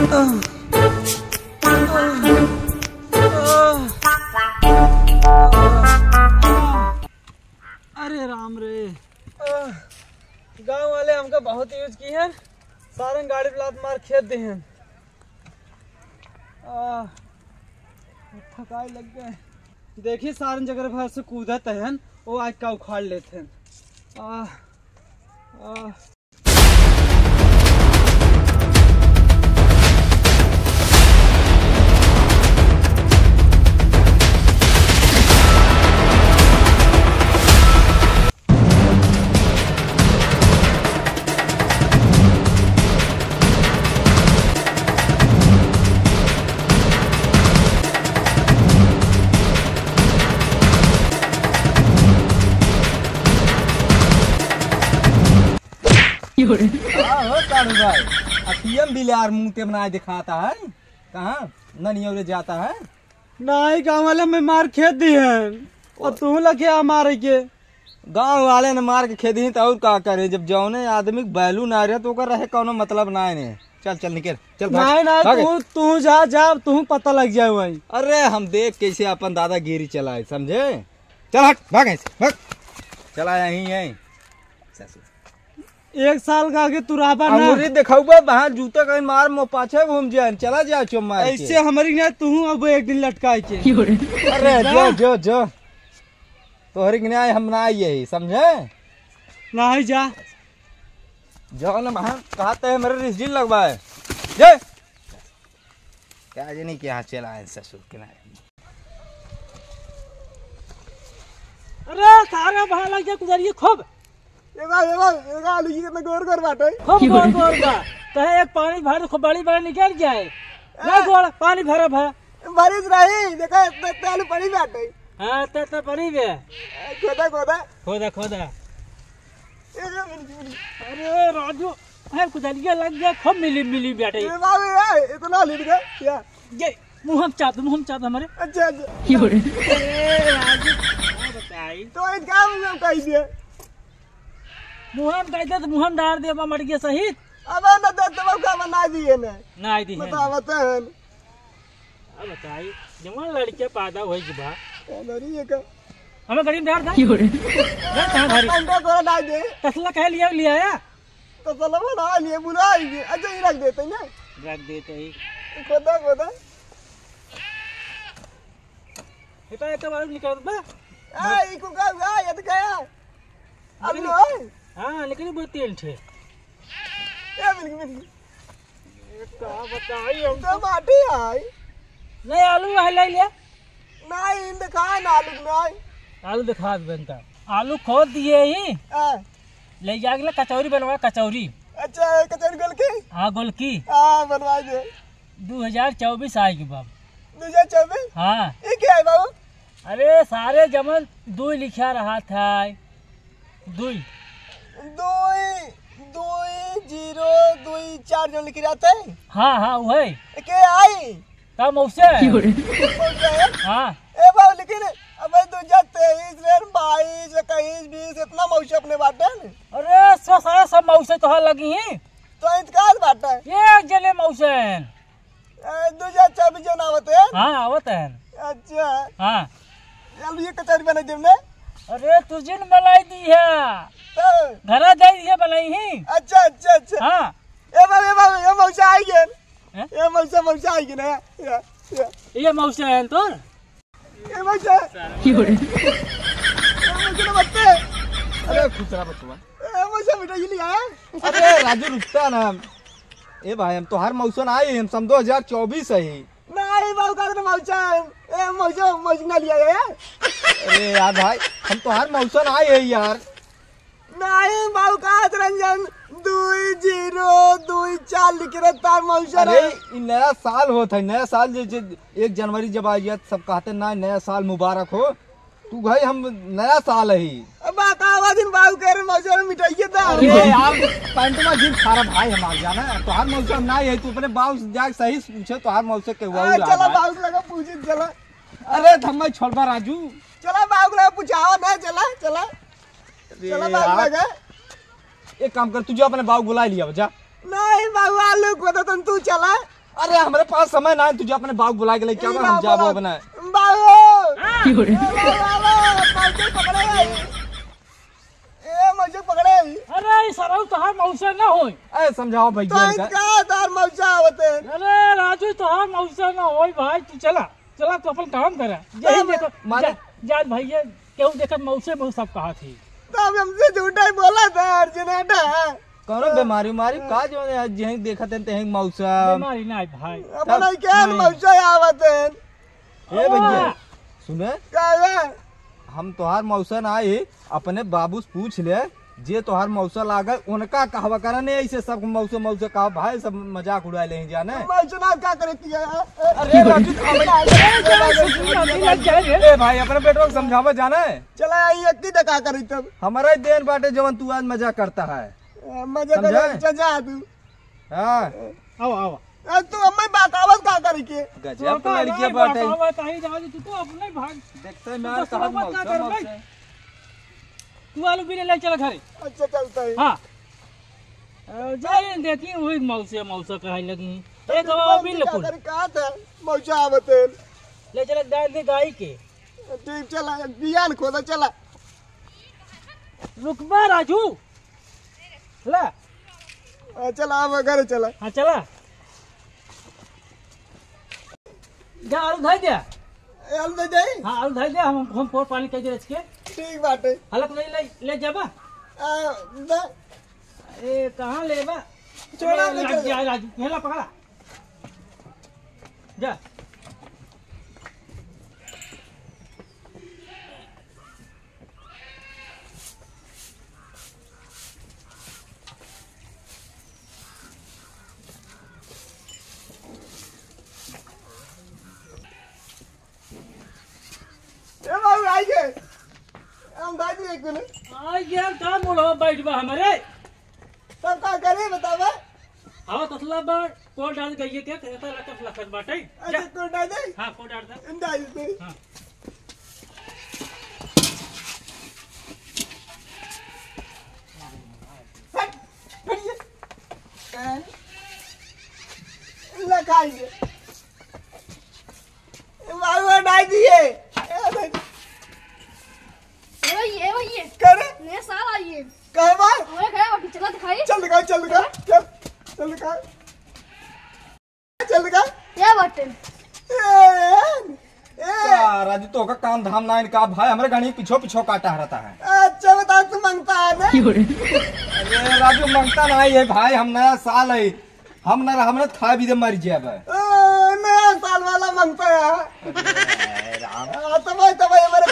अरे राम रे, गांव वाले हमका बहुत यूज की है, सारन गाड़ी पे लात मार खेत दे हैं। थकाई लग गए। देखिए सारन जगह भर से कूदत है, वो आज का उखाड़ लेते हैं। भाई बिलार मुंह ते बनाए दिखाता है, कहाँ ननियों जाता है। नहीं गाँव वाले में मार खेत दी है और तू लगे मारे के। गांव वाले ने मार के खेदी तो और का करे, जब जौने आदमी बैलू ना रहे तो रहे कोनो मतलब ना है। चल चल निकल चल। नहीं तू जा तू पता लग जाए वही। अरे हम देख कैसे अपन दादागिरी चलाए, समझे। चल हट भाग ऐसे भाग। चला यहीं है 1 साल का आगे तुराबा ना देखाऊबा बाहर जूता कहीं मार मो पाछे घूम जाए। चला जा चुम्मा ऐसे हमारी ना तू अब एक दिन लटकाए के। अरे जो तोहरी के न्याय हम ना यही समझे। नहीं जा जो ना वहां कहते हैं मेरे रिश्ते लगवाए जे क्या जे नहीं क्या चला है ससुर के ना। अरे सारा बाहर लग जा गुजरिए खूब। एगा आलू की कितना गोर गोर बाटे खूब गोर का कहे एक पानी भर खूब बड़ी निकल जाए ना गोड़ पानी भरा बारिश रही देखा इतना आलू पानी बाटे। हां तो पानी में खोदा अरे राजू है गुजरिए लग गया खूब मिली बैठे। इतना लीड गया क्या ये मुंह चाप हमारे। अच्छा राजू बताई तो इन काम में कह दिया मुहम कहते तो मुहम डाल दे मर गया सहित। अब ना दे तब का बना दिए ने नहीं दी है बतावत है। अब बताई जवान लड़के पैदा होई के बा नरी ये का हमें गरीब डाल था कहां घरी अंडा को डाल दे तसला कह लिया आया तो चलो बना लिए बुलाएंगे। अच्छा ही रख देते ना रख देते ही खोदा इतना एक बार निकाल बा ए इको का ये तो गया अब लो। हां निकली बहुत तेल थे ये मिल का बताई हम तो माटी आई नहीं आलू है ले लिया नहीं दिखा ना आलू दिखा बनता आलू खोद दिए ही ले जाके कचौरी बनवा कचौरी। अच्छा कचौरी गोल की। हाँ गोल की बनवा दे 2024 आएगी बाबू 2024। हाँ ये क्या है बाबू। अरे सारे जमन 2 लिखा रहा था 2 0 2 4 जो लिख रहता है। हाँ वही के आई तब मौसे हाँ ए बाबू लेकिन अब 2023 22 21 20 इतना मौसे अपने बाटे है। अरे सारे सब मौसे तो लगी हैं तो इंतकाल बाटा है एक जले मौसे 2024 जन आवत है। हाँ आवत है। अच्छा हाँ चल ये कचौरी बना देने। अरे तुझे मलाई दी है तो घरा दे दिए बनाई ही। अच्छा हाँ ए बाबू ये मौसा आई गए ये मौसा आई गए ना ये मौसा है तो ये मौसा ना बत्ते। अरे खुचरा बचवा ए मौसा बेटा ये लिया है। अरे राजू रुकता ना। ए भाई हम तो हर मौसम आए हम सम 2024 है ही नहीं बाबू का मौसा ए मौसा ना लिया है। अरे यार भाई हम तो हर मौसम आए है यार। नहीं बाबू का रंजन 2 0 2 4 लिख रहता है मौसा। अरे नया साल होता है नया साल 1 जनवरी जब आई सब कहते ना नया साल मुबारक हो। तू भाई हम नया साल है ही बतावा दिन बाबू कह रहे मौसा में मिठाई था। अरे यार पैंटवा जीन सारा भाई हमार जाना तो हर मौसम ना है। तू अपने बाबू से जाके सही पूछे तो हर मौसम के हुआ चला बाबू लगा पूछे चला। अरे धम्मा छोड़बा राजू चला बाबू लगा पूछावा ना चला बाबू लगा। एक काम कर तुझे अपने बाबू बुला लिया जा। नहीं बाबू आलू को तो तू चला अरे हमारे पास समय ना है, तुझे अपने बाप बुला के ले क्या हम जाबो अपना अरे सराउ तोहार मौसा ना होई। ए समझाओ भैया अरे राजू तोहार मौसा ना होई भाई, तू चला चला तू अपन काम करा। यही देखो जा भैया केहू देखत मौसे बहुत सब कहा थी। हमसे झूठा ही बोला था अर्जुनेटा। कौनो बीमारी उमारी का जो जहीं देखत हैं तहीं मौसा बीमारी ना भाई। अपना क्या मौसा आवत है। ए भैया सुने क्या है? हम तोहार मौसा ना आई, अपने बाबू से पूछ ले जे तोहार मौसा लागल उनका कहवा करा नहीं ऐसे सब मौसा मौसा कहा भाई सब मजाक उड़ा ले जाने। मौसा क्या करती है? अरे राजू ए भाई अपने बेटो को समझावा जाना है। चला आई एक टका करी तब हमारा ही देन बाटे जवन तू आज मजाक करता है। मजा कर जा तू। हाँ आओ आओ तू अम्मा बाकावत का करी के गजब तो लड़कियां बाटे। तू तो अपने भाग देखते हैं मैं कहां मौसा मौसा तू आलू भी ले चला घरे। अच्छा चलता है। हाँ जाए देती हुई मौसे मौसा कहे लगी एक हवा भी लकुल कहा था मौसा आवत है। ले चला डाल दे गाय के। ठीक चला बियान खोदा चला। रुकबा राजू ला चला अब घर चला। हाँ चला जा आलू धाई दे। आलू दे जाई। हाँ आलू धाई दे हम पोर पानी कह दे रच के ठीक बाटे। हलक ले जाबा। दा ए कहाँ ले बा छोड़ा लग जा राजू हेला पकड़ा जा। हम दादी एक दिन आ यार का मोड़ बैठ बा हमारे तब का करे बतावा। हवा तसला बा कोड डाल गई के कहता लकस लकस बाटे। अच्छा को डाल दे। हां कोड डाल दे। डाल दे। हां लगाइए बाबू डाल दिए। ये करे नया साल आई है। कहे बार हमारे घर वापस चला दिखाई। चल दिखा चल दिखा चल चल दिखा चल दिखा क्या बटन राजू तो का काम धाम ना इनका भाई हमारे गाड़ी पीछो पीछो काटा रहता है। अच्छा बता तू मांगता है ना। अरे राजू मांगता नहीं है भाई, हम नया साल है हमने खा भी दे मर जाए। नया साल वाला मांगता है। तब हमारे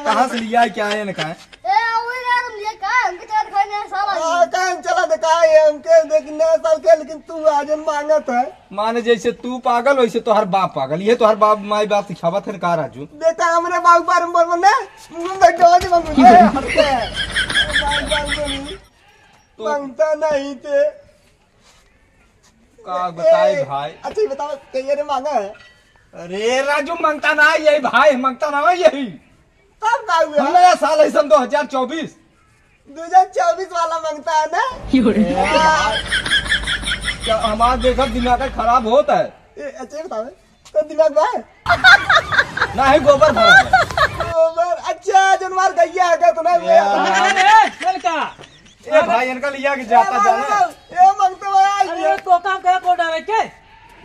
कहाँ से लिया है क्या है इनका? वही यार हम लिए का हमके चला दिखाई नया साल आई है। कहीं चला दिखाए हमके देख नया साल के लेकिन तू आज मांगत है। माने जैसे तू पागल वैसे तोहर बाप पागल, ये तोहर बाप माई बाप सिखावत है का राजू? देखा हमरे बाबू बार बोल ने मांगता नहीं थे। का बताए भाई? अच्छा बताओ कहिए ने मांगा है। अरे राजू मांगता ना यही भाई, मांगता ना यही। कब का हुआ? हम नया साल है 2024 वाला मांगता है ना। क्या हमारा देखा दिमाग खराब होता है? अच्छा बताओ तो दिमाग में ना ही गोबर भरा है। गोबर अच्छा जनवार गैया है तो ना अरे चल का ए भाई इनका लिया के जाता जाना। ये मांगते भाई अरे तो काम क्या कोड डाले के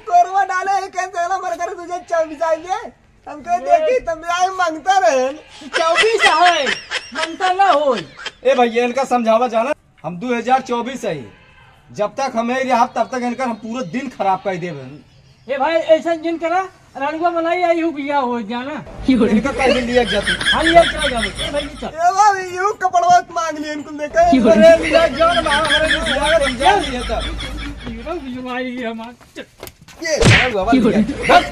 कोरवा डाले है कैसे वाला मर कर तुझे 24 आइए हम कह देखी तुम आए मांगता रहे 24 है मनता ना हो। ए भैया इनका समझावा जाना, हम 2024 है, जब तक हमें रहा तब तक इनका हम पूरा दिन खराब कर देवे। ए भाई ऐसा जिन करा रानुआ बनाई आई हूँ बिया हो जाना इनका कैसे लिया जाती? हां ये चला जाओ ए भाई चल ये भाई यू कपड़वा मांग लिए इनको देखा अरे लिया जान हमारे लिया समझा दिया था। हीरो भी आई हमार ये बाबा बस